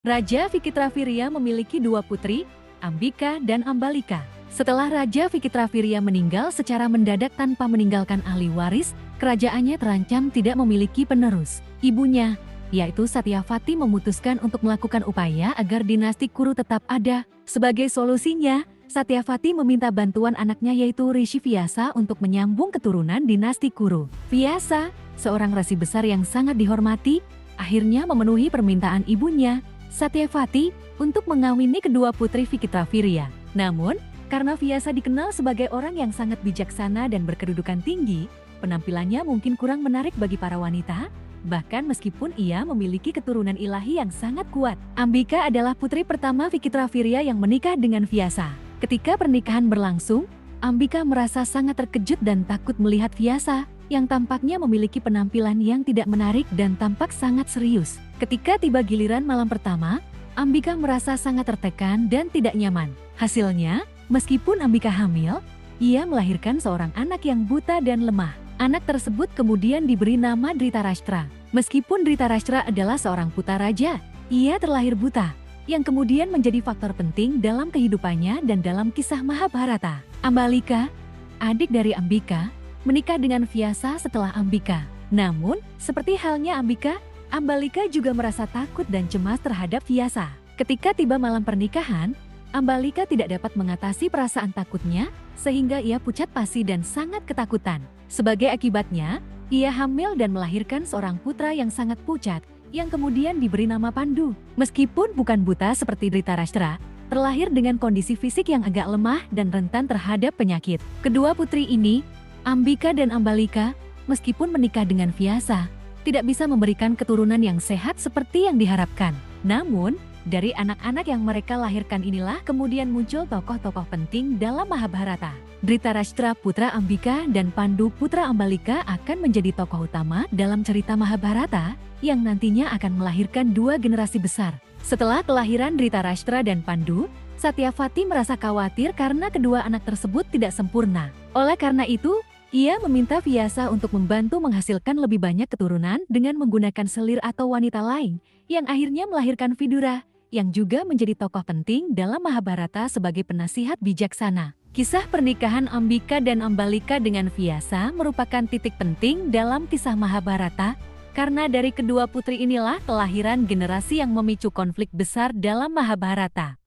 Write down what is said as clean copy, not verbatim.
Raja Vikitravirya memiliki dua putri, Ambika dan Ambalika. Setelah Raja Vikitravirya meninggal secara mendadak tanpa meninggalkan ahli waris, kerajaannya terancam tidak memiliki penerus. Ibunya, yaitu Satyavati, memutuskan untuk melakukan upaya agar dinasti Kuru tetap ada. Sebagai solusinya, Satyavati meminta bantuan anaknya yaitu Rishi Vyasa untuk menyambung keturunan dinasti Kuru. Vyasa, seorang rasi besar yang sangat dihormati, akhirnya memenuhi permintaan ibunya, Satyavati, untuk mengawini kedua putri Vikitravirya. Namun, karena Vyasa dikenal sebagai orang yang sangat bijaksana dan berkedudukan tinggi, penampilannya mungkin kurang menarik bagi para wanita, bahkan meskipun ia memiliki keturunan ilahi yang sangat kuat. Ambika adalah putri pertama Vikitravirya yang menikah dengan Vyasa. Ketika pernikahan berlangsung, Ambika merasa sangat terkejut dan takut melihat Vyasa, yang tampaknya memiliki penampilan yang tidak menarik dan tampak sangat serius. Ketika tiba giliran malam pertama, Ambika merasa sangat tertekan dan tidak nyaman. Hasilnya, meskipun Ambika hamil, ia melahirkan seorang anak yang buta dan lemah. Anak tersebut kemudian diberi nama Dhritarashtra. Meskipun Dhritarashtra adalah seorang putra raja, ia terlahir buta, yang kemudian menjadi faktor penting dalam kehidupannya dan dalam kisah Mahabharata. Ambalika, adik dari Ambika, menikah dengan Vyasa setelah Ambika. Namun, seperti halnya Ambika, Ambalika juga merasa takut dan cemas terhadap Vyasa. Ketika tiba malam pernikahan, Ambalika tidak dapat mengatasi perasaan takutnya, sehingga ia pucat pasi dan sangat ketakutan. Sebagai akibatnya, ia hamil dan melahirkan seorang putra yang sangat pucat, yang kemudian diberi nama Pandu. Meskipun bukan buta seperti Dhritarashtra, terlahir dengan kondisi fisik yang agak lemah dan rentan terhadap penyakit. Kedua putri ini, Ambika dan Ambalika, meskipun menikah dengan Vyasa, tidak bisa memberikan keturunan yang sehat seperti yang diharapkan. Namun, dari anak-anak yang mereka lahirkan inilah kemudian muncul tokoh-tokoh penting dalam Mahabharata. Dhritarashtra putra Ambika dan Pandu putra Ambalika akan menjadi tokoh utama dalam cerita Mahabharata yang nantinya akan melahirkan dua generasi besar. Setelah kelahiran Dhritarashtra dan Pandu, Satyavati merasa khawatir karena kedua anak tersebut tidak sempurna. Oleh karena itu, ia meminta Vyasa untuk membantu menghasilkan lebih banyak keturunan dengan menggunakan selir atau wanita lain, yang akhirnya melahirkan Vidura, yang juga menjadi tokoh penting dalam Mahabharata sebagai penasihat bijaksana. Kisah pernikahan Ambika dan Ambalika dengan Vyasa merupakan titik penting dalam kisah Mahabharata, karena dari kedua putri inilah kelahiran generasi yang memicu konflik besar dalam Mahabharata.